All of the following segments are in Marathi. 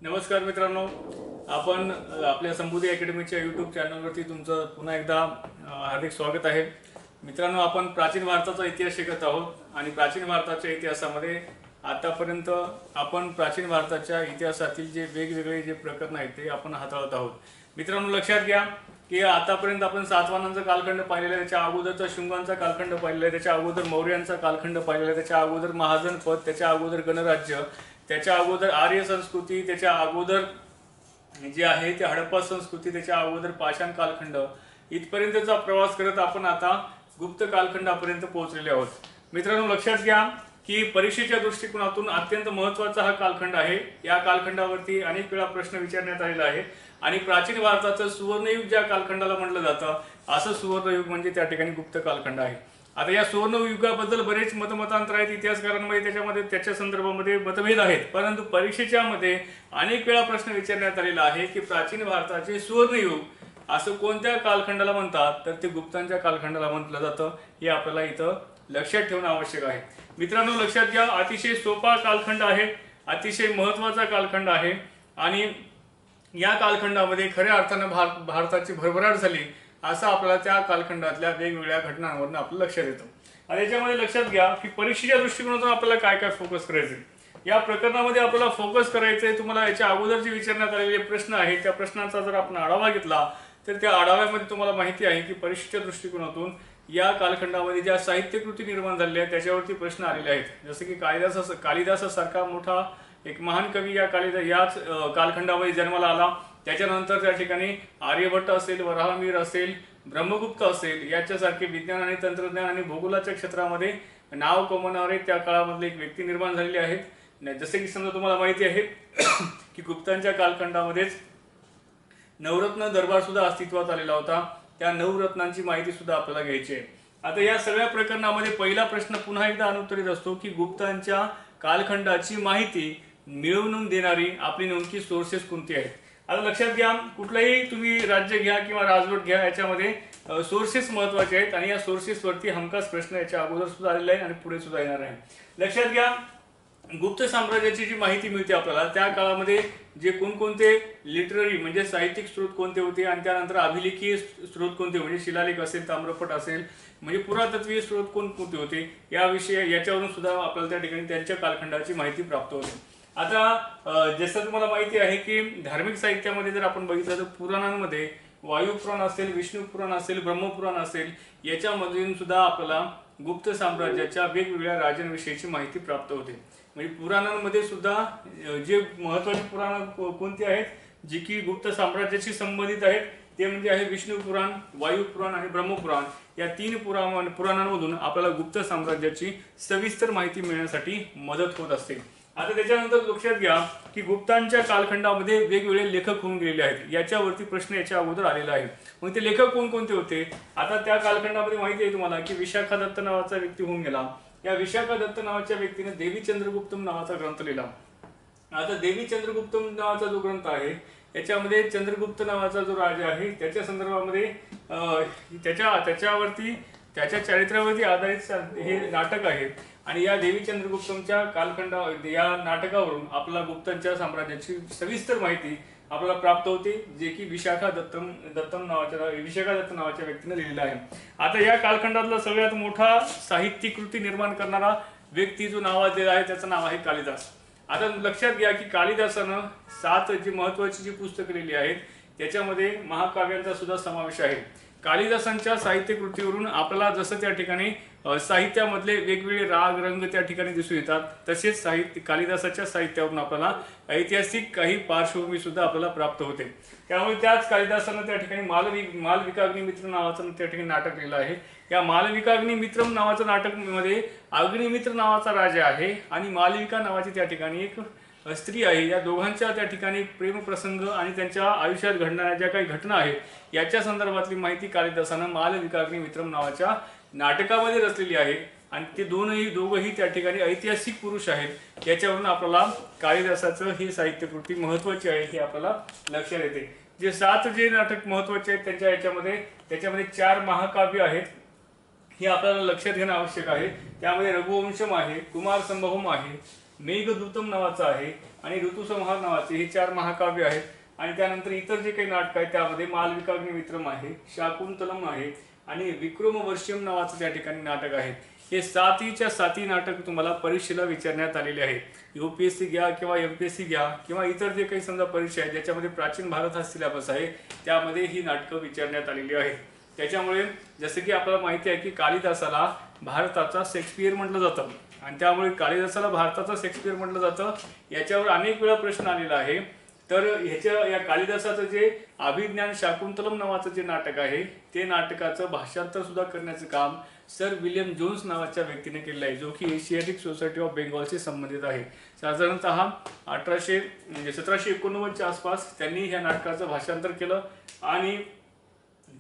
नमस्कार मित्रांनो, आपण आपल्या संबुधी अकॅडमीच्या यूट्यूब चॅनलवरती तुमचं पुन्हा एकदा हार्दिक स्वागत आहे. मित्रांनो, आपण प्राचीन भारताचा इतिहास शिकत आहोत आणि प्राचीन भारताच्या इतिहासामध्ये आतापर्यंत आपण प्राचीन भारताच्या इतिहासातील जे वेगवेगळे जे प्रकरण आहेत ते आपण हाताळत आहोत. मित्रांनो, लक्षात घ्या की आतापर्यंत आपण सातवाहनांचा कालखंड पाहिलेला आहे, त्याच्या अगोदरचा शुंगांचा कालखंड पाहिलेला आहे, त्याच्या अगोदर मौर्यांचा कालखंड पाहिलेला आहे, त्याच्या अगोदर महाजनपद, त्याच्या अगोदर गणराज्य, त्याच्या अगोदर आर्य संस्कृती, त्याच्या अगोदर जे आहे ते हडप्पा संस्कृती, त्याच्या अगोदर पाषाण कालखंड, इथपर्यंतचा प्रवास करत आपण आता गुप्त कालखंडापर्यंत पोहोचलेले आहोत. मित्रांनो, लक्षात घ्या की परीक्षेच्या दृष्टिकोनातून अत्यंत महत्त्वाचा हा कालखंड आहे. या कालखंडावरती अनेक वेळा प्रश्न विचारण्यात आलेला आहे आणि प्राचीन भारताचं सुवर्णयुग ज्या कालखंडाला म्हटलं जातं, असं सुवर्णयुग म्हणजे त्या ठिकाणी गुप्त कालखंड आहे. आता या सुवर्णयुगाबद्दल बरेच मतमतांतर आहेत इतिहासकारांमध्ये, त्याच्यामध्ये त्याच्या संदर्भामध्ये मतभेद आहेत, परंतु परीक्षेच्या मध्ये अनेक वेळा प्रश्न विचारण्यात आलेला आहे की प्राचीन भारताचे सुवर्णयुग असं कोणत्या कालखंडाला म्हणतात, तर ते गुप्तांच्या कालखंडाला म्हटलं जातं. हे आपल्याला इथं लक्षात ठेवणं आवश्यक आहे. मित्रांनो, लक्षात घ्या, अतिशय सोपा कालखंड आहे, अतिशय महत्त्वाचा कालखंड आहे आणि या कालखंडामध्ये खऱ्या अर्थानं भारताची भरभराट झाली असं आपल्याला त्या कालखंडातल्या वेगवेगळ्या घटनांवरून आपलं लक्षात येतं. आणि याच्यामध्ये लक्षात घ्या की परीक्षेच्या दृष्टिकोनातून आपल्याला काय काय फोकस करायचं, या प्रकरणामध्ये आपल्याला फोकस करायचंय. तुम्हाला याच्या अगोदर जे विचारण्यात आलेले प्रश्न आहेत त्या प्रश्नांचा जर आपण आढावा घेतला तर त्या आढाव्यामध्ये तुम्हाला माहिती आहे की परीक्षेच्या दृष्टिकोनातून या कालखंडामध्ये ज्या साहित्यकृती निर्माण झालेल्या आहेत त्याच्यावरती प्रश्न आलेले आहेत. जसं की कालिदासासारखा मोठा एक महान कवी याच कालखंडामध्ये जन्माला आला. त्याच्यानंतर त्या ठिकाणी आर्यभट्ट असेल, वराहमिहिर असेल, ब्रह्मगुप्त असेल, याच्यासारखे विज्ञान आणि तंत्रज्ञान आणि भूगोलाच्या क्षेत्रामध्ये नाव कमवणारे त्या काळामधले एक व्यक्ती निर्माण झालेले आहेत. जसे की समजा तुम्हाला माहिती आहे की गुप्तांच्या कालखंडामध्येच नवरत्न दरबार सुद्धा अस्तित्वात आलेला होता. त्या नवरत्नांची माहिती सुद्धा आपल्याला घ्यायची आहे. आता या सगळ्या प्रकरणामध्ये पहिला प्रश्न पुन्हा एकदा अनुत्तरित असतो की गुप्तांच्या कालखंडाची माहिती मिळवून देणारी आपली नेमकी सोर्सेस कोणती आहेत. आता लक्षात घ्या, कुठलाही तुम्ही राज्य घ्या किंवा राजवट घ्या, याच्यामध्ये सोर्सेस महत्वाचे आहेत आणि या सोर्सेसवरती हमखास प्रश्न याच्या अगोदर सुद्धा आलेला आहे आणि पुढे सुद्धा येणार आहे. लक्षात घ्या, गुप्त साम्राज्याची जी माहिती मिळते आपल्याला त्या काळामध्ये जे कोणकोणते लिटररी म्हणजे साहित्यिक स्रोत कोणते होते आणि त्यानंतर अभिलेखीय स्रोत कोणते, म्हणजे शिलालेख असेल, ताम्रपट असेल, म्हणजे पुरातत्वीय स्रोत कोणते होते, याच्यावरून सुद्धा आपल्याला त्या ठिकाणी त्यांच्या कालखंडाची माहिती प्राप्त होते. आता जसं तुम्हाला माहिती आहे की धार्मिक साहित्यामध्ये जर आपण बघितलं तर पुराणांमध्ये वायुपुराण असेल, विष्णू पुराण असेल, ब्रह्मपुराण असेल, याच्यामधून सुद्धा आपल्याला गुप्त साम्राज्याच्या वेगवेगळ्या राजांविषयीची माहिती प्राप्त होते. म्हणजे पुराणांमध्ये सुद्धा जे महत्त्वाची पुराण कोणती आहेत जी की गुप्त साम्राज्याशी संबंधित आहेत ते म्हणजे आहे विष्णू पुराण, वायुपुराण आणि ब्रह्मपुराण. या तीन पुराणांमधून आपल्याला गुप्त साम्राज्याची सविस्तर माहिती मिळण्यासाठी मदत होत असते. आता त्याच्यानंतर लक्षात घ्या की गुप्तांच्या कालखंडामध्ये वेगवेगळे लेखक होऊन गेलेले आहेत. याच्यावरती प्रश्न याच्या अगोदर आलेला आहे. मग ते लेखक कोणकोणते होते, आता त्या कालखंडामध्ये माहिती आहे तुम्हाला की विशाखा दत्त नावाचा व्यक्ती होऊन गेला. या विशाखा दत्त नावाच्या व्यक्तीने देवी चंद्रगुप्तम नावाचा ग्रंथ लिहिला. आता देवी चंद्रगुप्तम नावाचा जो ग्रंथ आहे याच्यामध्ये चंद्रगुप्त नावाचा जो राजा आहे त्याच्या संदर्भामध्ये त्याच्या चारित्र्यावरती आधारित हे नाटक आहे आणि या देवी चंद्रगुप्तमच्या या नाटकावरून आपल्याला गुप्तांच्या साम्राज्याची सविस्तर माहिती आपल्याला प्राप्त होते, जे की विशाखा दत्त नावाच्या व्यक्तीने लिहिलेलं आहे. आता या कालखंडातला सगळ्यात मोठा साहित्यकृती निर्माण करणारा व्यक्ती जो नावाजलेला आहे त्याचं नाव आहे कालिदास. आता लक्षात घ्या की कालिदासानं 7 जी महत्वाची जी पुस्तकं लिहिली आहेत त्याच्यामध्ये महाकाव्यांचा सुद्धा समावेश आहे. कालिदासांच्या साहित्यकृतीवरून आपल्याला जसं त्या ठिकाणी साहित्यामधले वेगवेगळे राग रंग त्या ठिकाणी दिसून येतात, तसेच कालिदासाच्या साहित्यावरून आपल्याला ऐतिहासिक काही पार्श्वभूमी सुद्धा आपल्याला प्राप्त होते. त्यामुळे त्याच कालिदासानं त्या ठिकाणी मालविकाग्निमित्र नावाचं त्या ठिकाणी नाटक लिहिलं आहे. या मालविकाग्निमित्रम नावाचं नाटकमध्ये अग्निमित्र नावाचा राजा आहे आणि मालविका नावाची त्या ठिकाणी एक स्त्री आहे. या दोघांच्या त्या ठिकाणी प्रेमप्रसंग आणि त्यांच्या आयुष्यात घडणाऱ्या ज्या काही घटना आहेत याच्या संदर्भातली माहिती कालिदासानं मालविकाग्निमित्रम नावाच्या नाटकामध्ये रचलेली आहे आणि ते दोघंही त्या ठिकाणी ऐतिहासिक पुरुष आहेत. याच्यावरून आपल्याला कालिदासाचं ही साहित्यकृती महत्वाची आहे हे आपल्याला लक्षात येते. जे 7 जे नाटक महत्वाचे आहेत त्याच्यामध्ये 4 महाकाव्य आहेत हे आपल्याला लक्षात घेणं आवश्यक आहे. त्यामध्ये रघुवंशम आहे, कुमार संभवम आहे, मेघदूतम नावाचं आहे आणि ऋतुसंहार नावाचे, हे 4 महाकाव्य आहेत. आणि त्यानंतर इतर जे काही नाटक आहेत त्यामध्ये मालविकाग्निमित्रम आहे, शाकुंतलम आहे आणि विक्रमवर्ष्यम नावाचं त्या ठिकाणी नाटक आहे. हे 7च्या 7 नाटक तुम्हाला परीक्षेला विचारण्यात आलेले आहे. UPSC घ्या किंवा MPSC घ्या किंवा इतर जे काही समजा परीक्षा आहेत ज्याच्यामध्ये प्राचीन भारत हा सिलेबस आहे त्यामध्ये ही नाटकं विचारण्यात आलेली आहेत. त्याच्यामुळे जसं की आपल्याला माहिती आहे की कालिदासाला भारताचा शेक्सपियर म्हटलं जातं आणि त्यामुळे कालिदासाला भारताचा शेक्सपियर म्हटलं जातं. याच्यावर अनेक वेळा प्रश्न आलेला आहे. तर या कालिदासाचं जे अभिज्ञान शाकुंतलम नावाचं जे नाटक आहे ते नाटकाचं भाषांतर सुद्धा करण्याचं काम सर विल्यम जोन्स नावाच्या व्यक्तीने केलेलं आहे, जो की एशियाटिक सोसायटी ऑफ बेंगॉलशी संबंधित आहे. साधारणतः 1789च्या आसपास त्यांनी ह्या नाटकाचं भाषांतर केलं आणि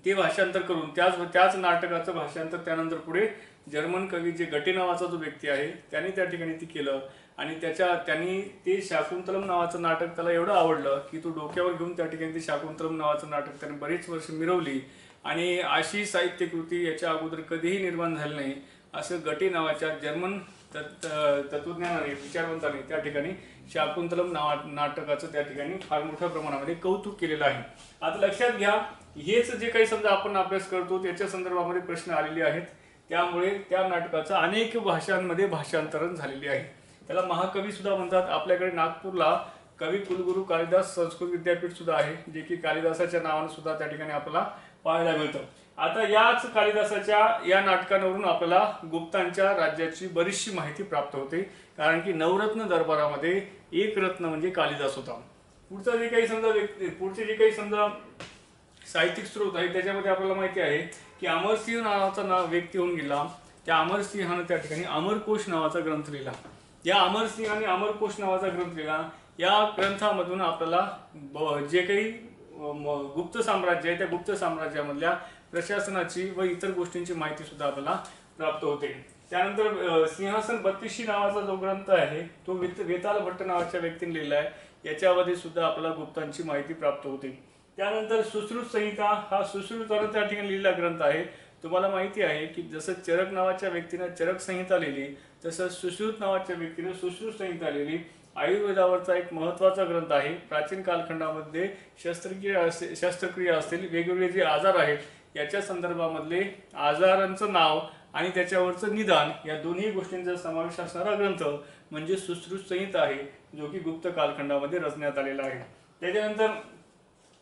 ते भाषांतर करून त्याच नाटकाचं भाषांतर त्यानंतर पुढे जर्मन कवी जे गटे नावाचा जो व्यक्ती आहे त्यांनी त्या ठिकाणी ते केलं आणि त्यांनी ते शाकुंतलम नावाचं नाटक त्याला एवढं आवडलं की तो डोक्यावर घेऊन त्या ठिकाणी ते शाकुंतलम नावाचं नाटक त्याने बरेच वर्ष मिरवली आणि अशी साहित्यकृती याच्या अगोदर कधीही निर्माण झाली नाही असं गटे नावाच्या जर्मन तत्वज्ञानाने विचारवंताने त्या ठिकाणी शाकुंतलम नाटकाचं त्या ठिकाणी फार मोठ्या प्रमाणामध्ये कौतुक केलेलं आहे. आता लक्षात घ्या, हेच जे काही समजा आपण अभ्यास करतो त्याच्या संदर्भामध्ये प्रश्न आलेले आहेत. त्यामुळे त्या नाटकाचं अनेक भाषांमध्ये भाषांतरण झालेले आहे. त्याला महाकवी सुद्धा म्हणतात. आपल्याकडे नागपूरला कवी कुलगुरू कालिदास संस्कृत विद्यापीठ सुद्धा आहे, जे की कालिदासाच्या नावाने सुद्धा त्या ठिकाणी आपल्याला पाहायला मिळतं. आता याच कालिदासाच्या या नाटकांवरून आपल्याला गुप्तांच्या राज्याची बरीचशी माहिती प्राप्त होते, कारण की नवरत्न दरबारामध्ये एक रत्न म्हणजे कालिदास होता. पुढचे जे काही समजा साहित्यिक स्रोत आहे त्याच्यामध्ये आपल्याला माहिती आहे की अमरसिंह नावाचा व्यक्ती होऊन गेला. त्या अमरसिंहानं त्या ठिकाणी अमरकोश नावाचा ग्रंथ लिहिला. या अमरसिंहाने अमरकोश नावाचा ग्रंथ लिहिला. या ग्रंथामधून आपल्याला जे काही गुप्त साम्राज्य आहे त्या गुप्त साम्राज्यामधल्या प्रशासनाची व इतर गोष्टींची माहिती सुद्धा आपल्याला प्राप्त होते. त्यानंतर सिंहासन 32 नावाचा जो ग्रंथ आहे तो वेताल भट्ट नावाच्या व्यक्तीने लिहिला आहे. याच्यामध्ये सुद्धा आपल्याला गुप्तांची माहिती प्राप्त होते. त्यानंतर सुश्रुत संहिता हा सुश्रुताने त्या ठिकाणी लिहिलेला ग्रंथ आहे. तुम्हाला माहिती आहे की जसं चरक नावाच्या व्यक्तीने चरक संहिता लिहिली तसं सुश्रुत नावाच्या व्यक्तीने सुश्रुत संहिता लिहिली. आयुर्वेदावरचा एक महत्त्वाचा ग्रंथ आहे. प्राचीन कालखंडामध्ये शस्त्रक्रिया असतील, वेगवेगळे जे आजार आहेत याच्या संदर्भामधले आजारांचं नाव आणि त्याच्यावरचं निदान या दोन्ही गोष्टींचा समावेश असणारा ग्रंथ म्हणजे सुश्रुत संहिता आहे, जो की गुप्त कालखंडामध्ये रचण्यात आलेला आहे. त्याच्यानंतर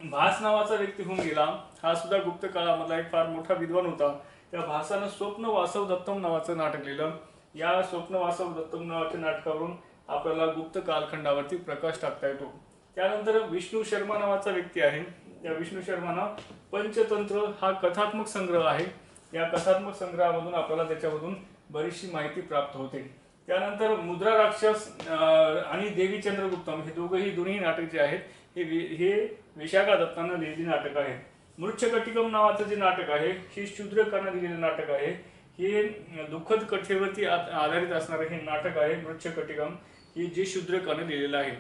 भास नावाचा व्यक्ती होऊन गेला. हा सुद्धा गुप्त काळामधला एक फार मोठा विद्वान होता. त्या भासानं स्वप्न वासव दत्तम नावाचं नाटक लिहिलं. या स्वप्न वासव दत्तम नावाच्या नाटकावरून आपल्याला गुप्त कालखंडावरती प्रकाश टाकता येतो. त्यानंतर विष्णू शर्मा नावाचा व्यक्ती आहे. त्या विष्णू शर्मानं पंचतंत्र हा कथात्मक संग्रह आहे. या कथात्मक संग्रहामधून आपल्याला त्याच्यामधून बरीचशी माहिती प्राप्त होते. त्यानंतर मुद्रा राक्षस आणि देवी चंद्रगुप्तम हे दोन्ही नाटक जे आहेत हे विशाखा दत्तानं लिहिलेली नाटक आहे. मृच्छकटिकम नावाचं जे नाटक आहे हे शूद्रकानं दिलेलं नाटक आहे. हे दुःखद कथेवरती आधारित असणारं हे नाटक आहे. मृच्छकटिकम हे जे शूद्रकानं लिहिलेलं आहे.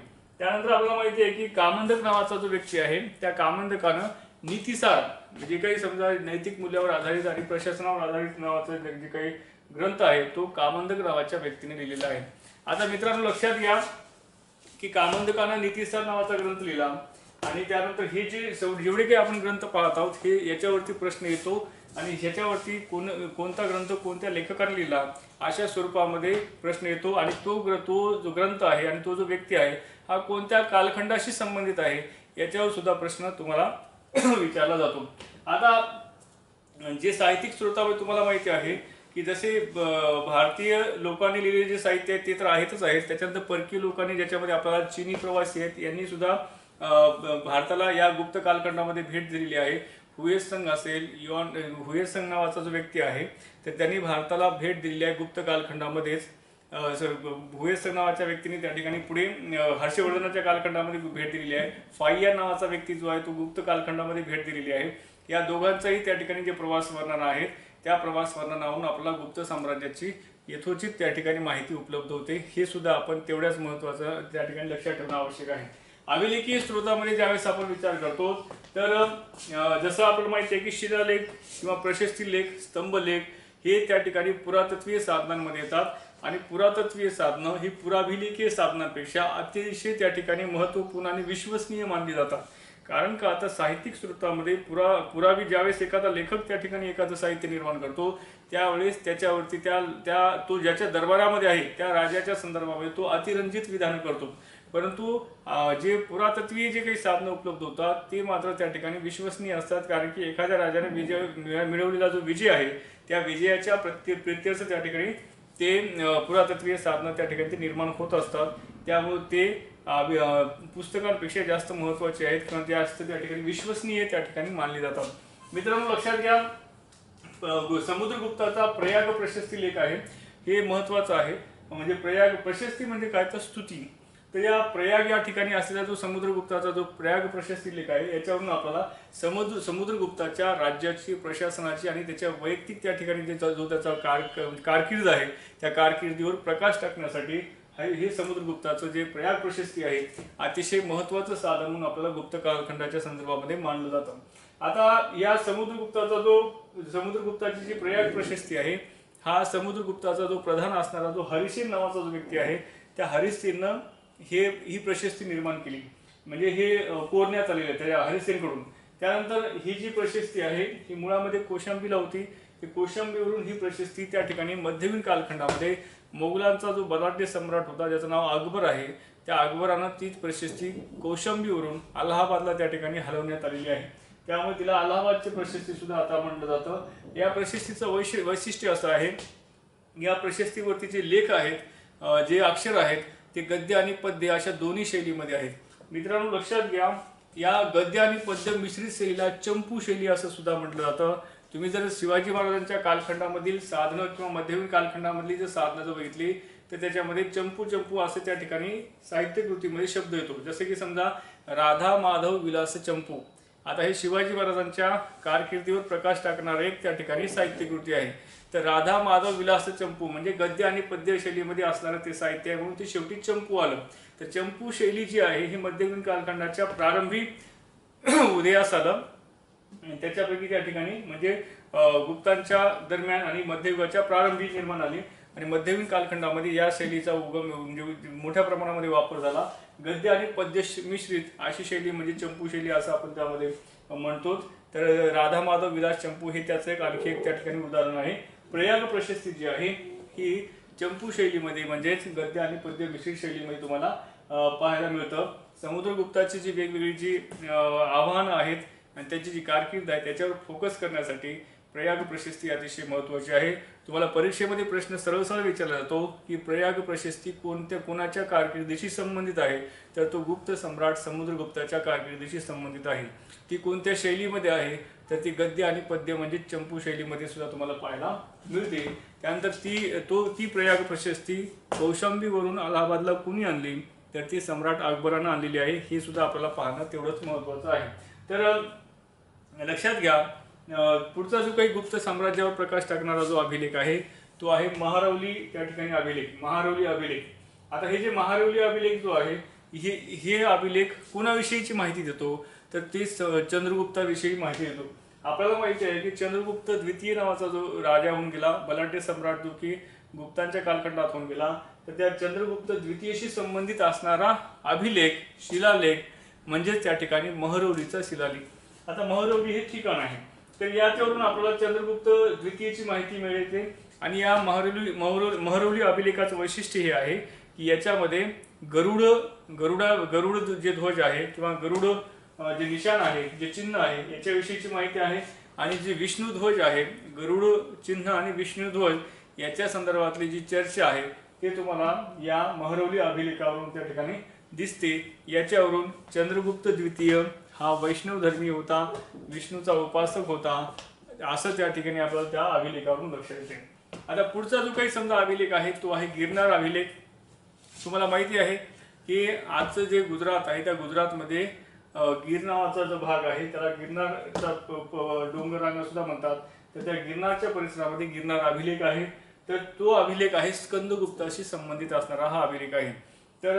त्यानंतर आपल्याला माहिती आहे की कामंदक नावाचा जो व्यक्ती आहे त्या कामंदकानं नीतिसार जे काही समजा नैतिक मूल्यावर आधारित आणि प्रशासनावर आधारित नावाचा जे काही ग्रंथ आहे तो कामंदक नावाच्या व्यक्तीने लिहिलेला आहे. आता मित्रांनो लक्षात घ्या की कामंदकानं नीतिसार नावाचा ग्रंथ लिहिला आणि त्यानंतर हे जेवढे काही आपण ग्रंथ पाहत आहोत हे याच्यावरती प्रश्न येतो आणि ह्याच्यावरती कोणता ग्रंथ कोणत्या लेखकाने लिहिला अशा स्वरूपामध्ये प्रश्न येतो आणि तो जो ग्रंथ आहे आणि तो जो व्यक्ती आहे हा कोणत्या कालखंडाशी संबंधित आहे याच्यावर सुद्धा प्रश्न तुम्हाला विचारला जातो. आता जे साहित्यिक स्रोतावर तुम्हाला माहिती आहे की जसे भारतीय लोकांनी लिहिलेले जे साहित्य आहे ते तर आहेतच आहेत. त्याच्यानंतर परकीय लोकांनी ज्याच्यामध्ये आपल्याला चीनी प्रवासी आहेत यांनी सुद्धा भारताला या गुप्त कालखंडामध्ये भेट दिलेली आहे. हुयेसंग असेल, हुयेसंग नावाचा जो व्यक्ती आहे तर त्यांनी भारताला भेट दिलेली आहे गुप्त कालखंडामध्येच. हुयेसंग नावाच्या व्यक्तीने त्या ठिकाणी पुढे हर्षवर्धनाच्या कालखंडामध्ये भेट दिलेली आहे. फाय्या नावाचा व्यक्ती जो आहे तो गुप्त कालखंडामध्ये भेट दिलेली आहे. या दोघांचाही त्या ठिकाणी जे प्रवास वर्णन आहेत त्या प्रवास वर्णनावरून आपल्याला गुप्त साम्राज्याची यथोचित त्या ठिकाणी माहिती उपलब्ध होते. हे सुद्धा आपण तेवढ्याच महत्त्वाचं त्या ठिकाणी लक्षात ठेवणं आवश्यक आहे. अभिलेखीय स्रोतामध्ये ज्यावेळेस आपण विचार करतो तर जसं आपल्याला माहिती आहे की शिलालेख किंवा प्रशस्ती लेख, स्तंभलेख हे त्या ठिकाणी पुरातत्वीय साधनांमध्ये येतात आणि पुरातत्वीय साधनं ही पुराभिलेखीय साधनांपेक्षा अतिशय त्या ठिकाणी महत्त्वपूर्ण आणि विश्वसनीय मानली जातात। कारण का आता साहित्यिक स्रोतामध्ये पुरावी ज्यावेळेस एखादा लेखक त्या ठिकाणी एखादं साहित्य निर्माण करतो त्यावेळेस त्याच्यावरती तो ज्याच्या दरबारामध्ये आहे त्या राजाच्या संदर्भामध्ये तो अतिरंजित विधान करतो, परंतु जे पुरातत्वीय जे काही साधनं उपलब्ध होतात ते मात्र त्या ठिकाणी विश्वसनीय असतात। कारण की एखाद्या राजाने मिळवलेला जो विजय आहे त्या विजयाच्या प्रत्यर्थ त्या ठिकाणी ते पुरातत्वीय साधनं त्या ठिकाणी ते निर्माण होत असतात। त्यामुळे ते पुस्तकांपेक्षा जास्त महत्त्वाचे आहेत किंवा जास्त त्या ठिकाणी विश्वसनीय त्या ठिकाणी मानले जातात। मित्रांनो लक्षात घ्या, समुद्रगुप्ताचा प्रयाग प्रशस्ती लेख आहे हे महत्त्वाचं आहे। म्हणजे प्रयाग प्रशस्ती म्हणजे काय तर स्तुती, तर या प्रयाग या ठिकाणी असलेला जो समुद्रगुप्ताचा जो प्रयाग प्रशस्ती लेख आहे याच्यावरून आपल्याला समुद्रगुप्ताच्या राज्याची, प्रशासनाची आणि त्याच्या वैयक्तिक त्या ठिकाणी जो त्याचा कारकीर्द आहे त्या कारकिर्दीवर प्रकाश टाकण्यासाठी हे समुद्रगुप्ताचं जे प्रयाग प्रशस्ती आहे अतिशय महत्त्वाचं साधन म्हणून आपल्याला गुप्त कालखंडाच्या संदर्भामध्ये मानलं जातं। आता या समुद्रगुप्ताची जी प्रयाग प्रशस्ती आहे हा समुद्रगुप्ताचा जो प्रधान असणारा जो हरिसेन नावाचा जो व्यक्ती आहे त्या हरिसेननं ही प्रशस्ती निर्माण केली, म्हणजे हे कोरण्यात आलेलं आहे त्या हरिसेनकडून। त्यानंतर ही जी प्रशस्ती आहे ही मुळामध्ये कौशांबीला होती, कौशांबीवरून ही प्रशस्ती त्या ठिकाणी मध्ययुगीन कालखंडामध्ये मोगलांचा जो बलाढ्य सम्राट होता ज्याचं नाव अकबर आहे त्या अकबरानं तीच प्रशस्ती कौशांबीवरून अलाहाबादला त्या ठिकाणी हलवण्यात आलेली आहे, त्यामुळे तिला अलाहाबादची प्रशस्ती सुद्धा आता म्हटलं जातं। या प्रशस्तीचं वैशिष्ट्य असं आहे, या प्रशस्तीवरती जे लेख आहेत जे अक्षर आहेत ते गद्य आणि पद्य अशा दोन्ही शैलीमध्ये आहेत। मित्रांनो लक्षात घ्या, या गद्य आणि पद्य मिश्रित शैलीला चंपू शैली असं सुद्धा म्हटलं जातं। तुम्ही जर शिवाजी महाराजांच्या कालखंडामधील साधनं किंवा मध्ययुगीन कालखंडामधली जर साधनं जर बघितली तर त्याच्यामध्ये चंपू असं त्या ठिकाणी साहित्य कृतीमध्ये शब्द येतो, जसे की समजा राधा माधव विलास चंपू। आता हे शिवाजी महाराजांच्या कारकिर्दीवर प्रकाश टाकणारे एक त्या ठिकाणी साहित्य कृती आहे, तर राधा माधव विलास चंपू म्हणजे गद्य आणि पद्य शैलीमध्ये असणारं ते साहित्य आहे म्हणून ते शेवटी चंपू आलं। तर चंपू शैली जी आहे ही मध्ययुगीन कालखंडाच्या प्रारंभी उदयास आलं, त्याच्यापैकी त्या ठिकाणी म्हणजे गुप्तांच्या दरम्यान आणि मध्ययुगाच्या प्रारंभी निर्माण आली आणि मध्ययुगीन कालखंडामध्ये या शैलीचा उगम म्हणजे मोठ्या प्रमाणामध्ये वापर झाला। गद्य आणि पद्य मिश्रित अशी शैली म्हणजे चंपू शैली असं आपण त्यामध्ये म्हणतो। तर राधा माधव विलास चंपू हे त्याचं आणखी एक त्या ठिकाणी उदाहरण आहे। प्रयाग प्रशस्ती जी आहे ही चंपू शैलीमध्ये म्हणजेच गद्य आणि पद्य मिश्रित शैलीमध्ये तुम्हाला पाहायला मिळतं। समुद्रगुप्ताची जी वेगवेगळी जी आव्हानं आहेत आणि त्याची जी कारकीर्द आहे त्याच्यावर फोकस करण्यासाठी प्रयाग प्रशस्ती अतिशय महत्त्वाची आहे। तुम्हाला परीक्षेमध्ये प्रश्न सरळ विचारला जातो की प्रयाग प्रशस्ती कोणाच्या कारकिर्दीशी संबंधित आहे, तर तो गुप्त सम्राट समुद्रगुप्ताच्या कारकिर्दीशी संबंधित आहे। ती कोणत्या शैलीमध्ये आहे, तर ती गद्य आणि पद्य म्हणजे चंपू शैलीमध्ये सुद्धा तुम्हाला पाहायला मिळते। त्यानंतर ती प्रयाग प्रशस्ती कौशांबीवरून अलाहाबादला कुणी आणली, तर ती सम्राट अकबरानं आणलेली आहे, हे सुद्धा आपल्याला पाहणं तेवढंच महत्त्वाचं आहे। तर लक्षात घ्या, पुढचा जो काही गुप्त साम्राज्यावर प्रकाश टाकणारा जो अभिलेख आहे तो आहे महारवली त्या ठिकाणी अभिलेख, महारवली अभिलेख। आता हे जे महारवली अभिलेख जो आहे हे अभिलेख कोणाविषयीची माहिती देतो, तर ते चंद्रगुप्ताविषयी माहिती देतो। आपल्याला माहिती आहे की चंद्रगुप्त द्वितीय नावाचा जो राजा होऊन गेला, बलाढ्य सम्राट जो की गुप्तांच्या कालखंडात होऊन गेला, तर त्या चंद्रगुप्त द्वितीयशी संबंधित असणारा अभिलेख शिलालेख म्हणजे त्या ठिकाणी महरवलीचा शिलालेख। आता महरवली हे ठिकाण आहे, तर याच्यावरून आपल्याला चंद्रगुप्त द्वितीयची माहिती मिळते। आणि या महरवली अभिलेखाचं वैशिष्ट्य हे आहे की याच्यामध्ये गरुड जे ध्वज आहे किंवा गरुड जे निशाण आहे, जे चिन्ह आहे याच्याविषयीची माहिती आहे। आणि जे विष्णू ध्वज आहे, गरुड चिन्ह आणि विष्णू ध्वज याच्या संदर्भातली जी चर्चा आहे ते तुम्हाला या महरवली अभिलेखावरून त्या ठिकाणी दिसते। याच्यावरून चंद्रगुप्त द्वितीय हा वैष्णव धर्मी होता, विष्णूचा उपासक होता, असं त्या ठिकाणी आपल्याला त्या अभिलेखावरून लक्षात येते। आता पुढचा जो काही समजा अभिलेख आहे तो आहे गिरनार अभिलेख। तुम्हाला माहिती आहे की आजचं जे गुजरात आहे त्या गुजरातमध्ये गिर नावाचा जो भाग आहे त्याला गिरनारचा डोंगररांगा सुद्धा म्हणतात, तर त्या गिरनारच्या परिसरामध्ये गिरनार अभिलेख आहे। तर तो अभिलेख आहे स्कंदगुप्ताशी संबंधित असणारा हा अभिलेख आहे। तर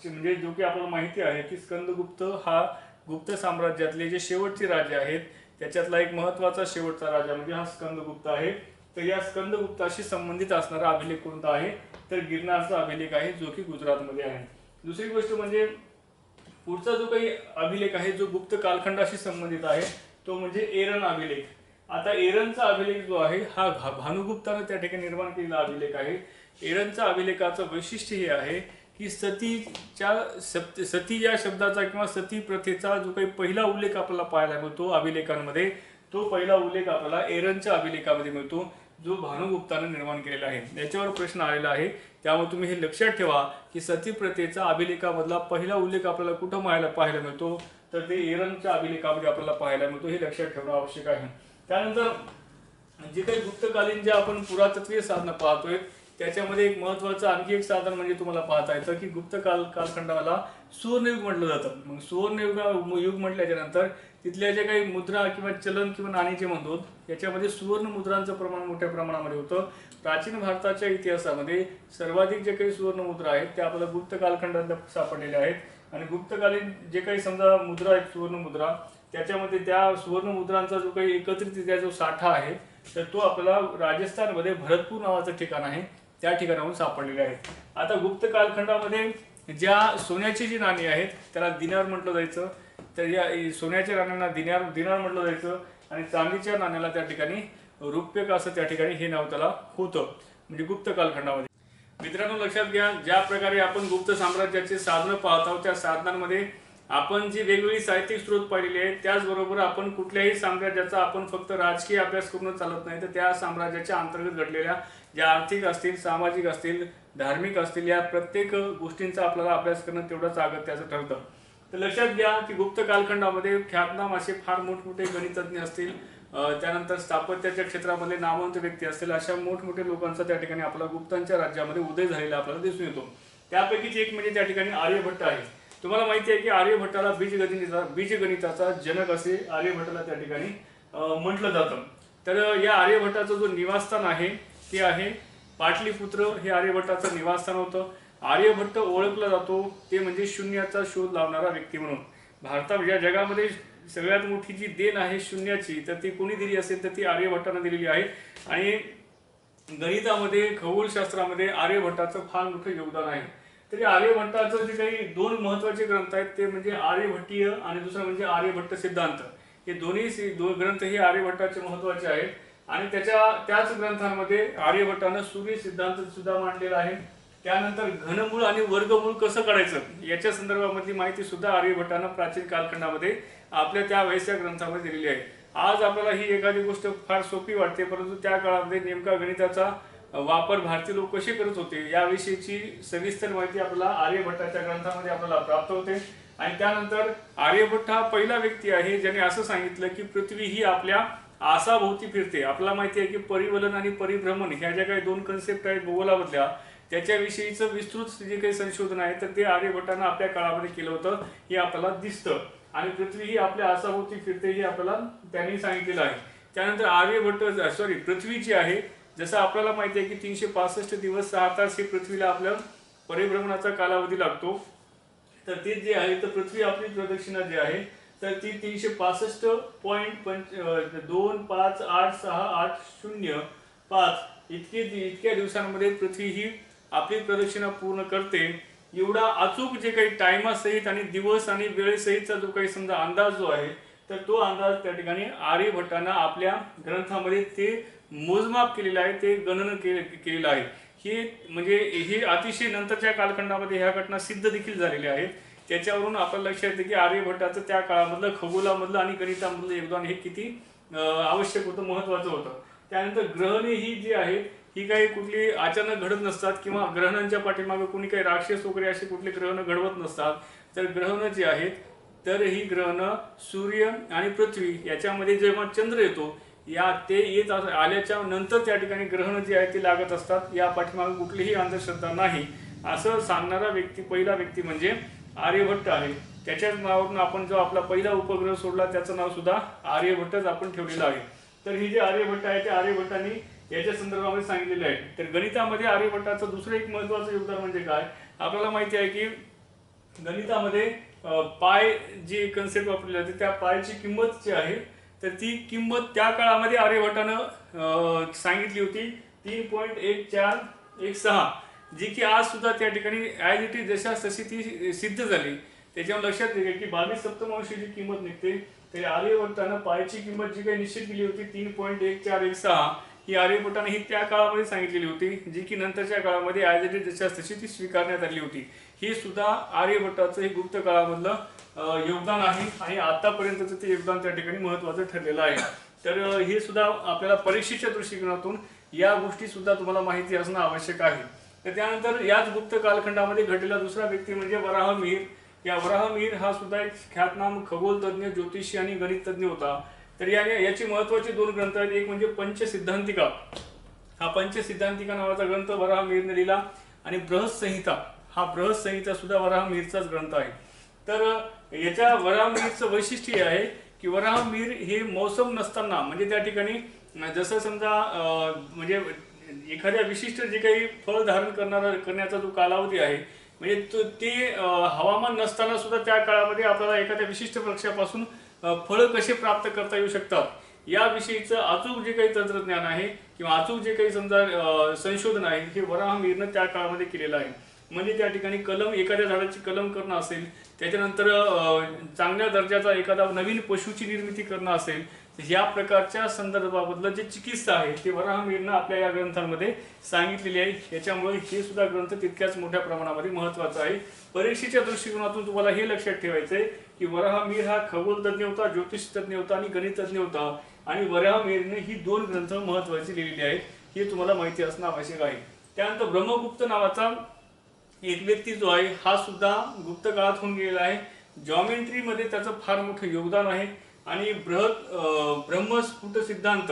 म्हणजे जो की आपल्याला माहिती आहे की स्कंदगुप्त हा गुप्त साम्राज्यातले जे शेवटचे राजे आहेत त्याच्यातला एक महत्त्वाचा शेवटचा राजा म्हणजे हा स्कंदगुप्त आहे। तर या स्कंदगुप्ताशी संबंधित असणारा अभिलेख कोणता आहे, तर गिरनारचा अभिलेख आहे, जो की गुजरातमध्ये आहे. दुसरी गोष्ट म्हणजे पुढचा जो काही अभिलेख आहे जो गुप्त कालखंडाशी संबंधित आहे तो म्हणजे एरन अभिलेख. आता एरनचा अभिलेख जो आहे हा भानुगुप्ताने त्या ठिकाणी निर्माण केलेला अभिलेख आहे. एरनचा अभिलेखाचं वैशिष्ट्य हे आहे की सती या शब्दाचा किंवा सती प्रथेचा जो काही पहिला उल्लेख आपल्याला पाहायला मिळतो अभिलेखांमध्ये, तो पहिला उल्लेख आपल्याला एरनच्या अभिलेखामध्ये मिळतो, जो भानुगुप्ताने निर्माण केलेला आहे. याच्यावर प्रश्न आलेला आहे, त्यामुळे तुम्ही हे लक्षात ठेवा की सती प्रथेचा अभिलेखामधला पहिला उल्लेख आपल्याला कुठं पाहायला मिळतो, तर ते एरनच्या अभिलेखामध्ये आपल्याला पाहायला मिळतो. हे लक्षात ठेवणं आवश्यक आहे. त्यानंतर जे काही गुप्तकालीन जे आपण पुरातत्वीय साधनं पाहतोय त्याच्यामध्ये एक महत्वाचं आणखी एक साधन म्हणजे तुम्हाला पाहता येतं की गुप्त कालखंडाला सुवर्णयुग म्हटलं जातं. मग सुवर्णयुग म्हटल्याच्या नंतर तिथल्या जे काही मुद्रा किंवा चलन किंवा नाणी जे म्हणतो याच्यामध्ये सुवर्ण मुद्रांचं प्रमाण मोठ्या प्रमाणामध्ये होतं. प्राचीन भारताच्या इतिहासामध्ये सर्वाधिक जे काही सुवर्ण मुद्रा आहेत त्या आपल्याला गुप्त कालखंडात सापडलेल्या आहेत. आणि गुप्तकालीन जे काही समजा मुद्रा आहेत सुवर्ण मुद्रा, त्याच्यामध्ये त्या सुवर्ण मुद्रांचा जो काही एकत्रित जो साठा आहे तर तो आपल्याला राजस्थानमध्ये भरतपूर नावाचं ठिकाण आहे त्या ठिकाणाहून सापडलेले आहेत. आता गुप्त कालखंडामध्ये ज्या सोन्याची जी नाणी आहेत त्याला दिनार म्हटलं जायचं, तर या सोन्याच्या नाण्यांना दिनार म्हटलं जायचं आणि चांदीच्या नाण्याला त्या ठिकाणी रुप्यक असं त्या ठिकाणी हे नाव त्याला होतं, म्हणजे गुप्त कालखंडामध्ये. मित्रांनो लक्षात घ्या, ज्या प्रकारे आपण गुप्त साम्राज्याचे साधनं पाहत आहोत त्या साधनांमध्ये आपण जी वेगवेगळी साहित्यिक स्रोत पाहिलेले आहेत त्याचबरोबर आपण कुठल्याही साम्राज्याचा आपण फक्त राजकीय अभ्यास करून चालत नाही, तर त्या साम्राज्याच्या अंतर्गत घडलेल्या ज्या आर्थिक असतील, सामाजिक असतील, धार्मिक असतील या प्रत्येक गोष्टींचा आपल्याला अभ्यास करणं तेवढंच अगत्याचं ठरतं. तर लक्षात घ्या की गुप्त कालखंडामध्ये ख्यातनाम असे फार मोठमोठे गणितज्ञ असतील, त्यानंतर स्थापत्याच्या क्षेत्रामध्ये नामवंत व्यक्ती असतील, अशा मोठमोठ्या लोकांचा त्या ठिकाणी आपला गुप्तांच्या राज्यामध्ये उदय झालेला आपल्याला दिसून येतो. त्यापैकीच एक म्हणजे त्या ठिकाणी आर्यभट्ट आहे. तुम्हाला माहिती आहे की आर्यभट्टाला बीजगणिताचा जनक असे आर्यभट्टाला त्या ठिकाणी म्हटलं जातं. तर या आर्यभट्टाचं जो निवासस्थान आहे ते आहे पाटलीपुत्र, हे आर्यभट्टाचं निवासस्थान होतं. आर्यभट्ट ओळखला जातो ते म्हणजे शून्याचा शोध लावणारा व्यक्ती म्हणून. या जगामध्ये सगळ्यात मोठी जी देण आहे शून्याची तर ती कोणी दिली असेल तर ती आर्यभट्टाने दिलेली आहे. आणि गणितामध्ये, खगोलशास्त्रामध्ये आर्यभट्टाचं फार मोठं योगदान आहे. तरी आर्यभट्टाचं जे काही दोन महत्वाचे ग्रंथ आहेत ते म्हणजे आर्यभट्टीय आणि दुसरं म्हणजे आर्यभट्ट सिद्धांत. हे दोन्ही ग्रंथ हे आर्यभट्टाचे महत्वाचे आहेत. आणि त्याच ग्रंथांमध्ये आर्यभट्टानं सूर्य सिद्धांत सुद्धा मांडलेला आहे. त्यानंतर घनमूळ आणि वर्गमूळ कसं काढायचं याच्या संदर्भामधली माहिती सुद्धा आर्यभट्टानं प्राचीन कालखंडामध्ये आपल्या त्या वयस्या ग्रंथामध्ये दिलेली आहे. आज आपल्याला ही एखादी गोष्ट फार सोपी वाटते, परंतु त्या काळामध्ये नेमका गणिताचा वापर भारतीय लोक कसे करत होते याविषयीची सविस्तर माहिती आपल्याला आर्यभट्टाच्या ग्रंथामध्ये आपल्याला प्राप्त होते. आणि त्यानंतर आर्यभट्ट हा पहिला व्यक्ती आहे ज्याने असं सांगितलं की पृथ्वी ही आपल्या आसाभोवती फिरते. आपल्याला माहिती आहे की परिवलन आणि परिभ्रमण ह्या ज्या काही दोन कन्सेप्ट आहेत भूगोलामधल्या त्याच्याविषयीचं विस्तृत जे काही संशोधन आहे तर ते आर्यभट्टानं आपल्या काळामध्ये केलं होतं हे आपल्याला दिसतं. आणि पृथ्वी ही आपल्या आसाभोवती फिरते हे आपल्याला त्यांनी सांगितलेलं आहे. त्यानंतर पृथ्वी जी आहे जसं आपल्याला माहिती आहे की 365 दिवस 6 तास हे पृथ्वीला आपल्या परिभ्रमणाचा कालावधी लागतो. तर ते जे आहे तर पृथ्वी आपली प्रदक्षिणा जी आहे तर ती 365.25868005 इतक्या दिवसांमध्ये पृथ्वी ही आपली प्रदक्षिणा पूर्ण करते. एवढा अचूक जे काही टायमासहित आणि दिवस आणि वेळेसहितचा जो काही समजा अंदाज जो आहे तर तो अंदाज त्या ठिकाणी आर्यभट्टानं आपल्या ग्रंथामध्ये ते मोजमाप केलेलं आहे, ते गणन केलेलं आहे. हे अतिशय नंतरच्या कालखंडामध्ये ह्या घटना सिद्ध देखील झालेल्या आहेत. त्याच्यावरून आपल्याला लक्षात येते की आर्यभट्टाचं त्या काळामधलं खगोलामधलं आणि गणितामधलं योगदान हे किती आवश्यक होतं, महत्वाचं होतं. त्यानंतर ग्रहणे ही जी आहेत ही काही कुठली अचानक घडत नसतात किंवा ग्रहणांच्या पाठीमागे कोणी काही राक्षस वगैरे असे कुठले ग्रहण घडवत नसतात. तर ग्रहण जी आहेत तर ही ग्रहण सूर्य आणि पृथ्वी याच्यामध्ये जेव्हा चंद्र येतो ते येत आल्याच्या नंतर त्या ठिकाणी ग्रहण जे आहे ते लागत असतात. या पाठीमागे कुठलीही अंधश्रद्धा नाही असं सांगणारा पहिला व्यक्ती म्हणजे आर्यभट्ट आहे. त्याच्याच नावावरून आपण जो आपला पहिला उपग्रह सोडला त्याचं नाव सुद्धा आर्यभट्टच आपण ठेवलेलं आहे. तर ही जे आर्यभट्ट आहे ते आर्यभट्टांनी याच्या संदर्भामध्ये सांगितलेले आहे. तर गणितामध्ये आर्यभट्टाचं दुसरं एक महत्वाचं योगदान म्हणजे काय, आपल्याला माहिती आहे की गणितामध्ये पाय जी कन्सेप्ट वापरली जाते त्या पायची किंमत जी आहे तर ती किंमत त्या काळामध्ये आर्यभट्टानं सांगितली होती 3.1416, जी की आज सुद्धा त्या ठिकाणी ॲज इट इज जशा तशी ती सिद्ध झाली. त्याच्यावर लक्षात घ्या की 22 सप्तमांशाची किंमत निघते. तर आर्यभट्टानं पायची किंमत जी काही निश्चित केली होती 3.1416, ही आर्यभट्टाने ही त्या काळामध्ये सांगितलेली होती, जी की नंतरच्या काळामध्ये ॲज इट इज जशा तशी ती स्वीकारण्यात आली होती. हे सुद्धा आर्यभट्टाचं हे गुप्त काळामधलं योगदान आहे आणि आतापर्यंतचं ते योगदान त्या ठिकाणी महत्त्वाचं ठरलेलं आहे. तर हे सुद्धा आपल्याला परीक्षेच्या दृष्टिकोनातून या गोष्टी सुद्धा तुम्हाला माहिती असणं आवश्यक आहे. तर त्यानंतर याच गुप्त कालखंडामध्ये घडलेला दुसरा व्यक्ती म्हणजे वराहमिहिर. या वराहमिहिर हा सुद्धा एक ख्यातनाम खगोलतज्ञ, ज्योतिषी आणि गणिततज्ञ होता. तर याची महत्त्वाचे 2 ग्रंथ आहेत. एक म्हणजे पंचसिद्धांतिका. हा पंचसिद्धांतिका नावाचा ग्रंथ वराहमिहिरने लिहिला आणि बृहत्संहिता, हा बृहत्संहिता सुद्धा वराहमिहिरचाच ग्रंथ आहे. तर याच्या वराहमिहिरचं वैशिष्ट्य हे आहे की वराहमिहिर हे मौसम नसताना, म्हणजे त्या ठिकाणी जसं समजा म्हणजे एखाद्या विशिष्ट जे काही फळ धारण करण्याचा जो कालावधी आहे, म्हणजे ते हवामान नसताना सुद्धा त्या काळामध्ये आपल्याला एखाद्या विशिष्ट वृक्षापासून फळं कसे प्राप्त करता येऊ शकतात याविषयीचं अचूक जे काही तंत्रज्ञान आहे किंवा अचूक जे काही समजा संशोधन आहे, हे वराहमिहिरनं त्या काळामध्ये केलेलं आहे. म्हणजे त्या ठिकाणी कलम, एखाद्या झाडाची कलम करणं असेल, त्याच्यानंतर चांगल्या दर्जाचा एखादा नवीन पशुची निर्मिती करणं असेल, या प्रकारच्या संदर्भाबद्दल जे चिकित्सा आहे ते वराहमिहिरनं आपल्या या ग्रंथांमध्ये सांगितलेली आहे. याच्यामुळे हे सुद्धा ग्रंथ तितक्याच मोठ्या प्रमाणामध्ये महत्त्वाचा आहे. परीक्षेच्या दृष्टिकोनातून तुम्हाला हे लक्षात ठेवायचं आहे की वराहमिहिर हा खगोलतज्ञ होता, ज्योतिषतज्ञ होता आणि गणितज्ञ होता आणि वराहमिहिरने ही 2 ग्रंथ महत्त्वाची लिहिलेली आहेत. हे तुम्हाला माहिती असणं आवश्यक आहे. त्यानंतर ब्रह्मगुप्त नावाचा एक व्यक्ती जो आहे हा सुद्धा गुप्त काळात होऊन गेलेला आहे. जॉमेट्रीमध्ये त्याचं फार मोठं योगदान आहे आणि ब्रह्मस्फुट सिद्धांत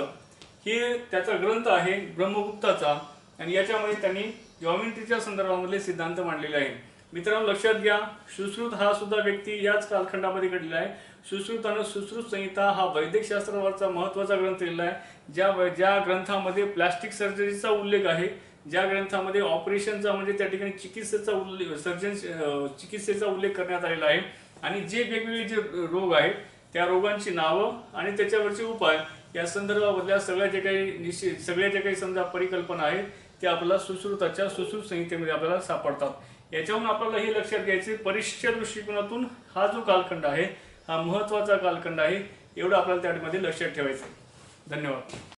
हे त्याचा ग्रंथ आहे ब्रह्मगुप्ताचा आणि याच्यामध्ये त्यांनी जॉमेट्रीच्या संदर्भामधले सिद्धांत मांडलेले आहे. मित्रांनो लक्षात घ्या, सुश्रुत हा सुद्धा व्यक्ती याच कालखंडामध्ये घडलेला आहे. सुश्रुतानं सुश्रुत संहिता हा वैद्यकशास्त्रावरचा महत्त्वाचा ग्रंथ लिहिला आहे. ज्या ग्रंथामध्ये प्लास्टिक सर्जरीचा उल्लेख आहे, ज्या ग्रंथामध्ये ऑपरेशनचा म्हणजे त्या ठिकाणी चिकित्सेचा उल्लेख करण्यात आलेला आहे आणि जे वेगवेगळे जे रोग आहेत त्या रोगांची नावं आणि त्याच्यावरचे उपाय या संदर्भामधल्या सगळ्या जे काही समजा परिकल्पना आहेत त्या आपल्याला सुश्रुताच्या सुश्रुत संहितेमध्ये आपल्याला सापडतात. याच्यावरून आपल्याला हे लक्षात घ्यायचे, परीक्षेच्या दृष्टिकोनातून हा जो कालखंड आहे हा महत्त्वाचा कालखंड आहे, एवढं आपल्याला त्यामध्ये लक्षात ठेवायचं. धन्यवाद.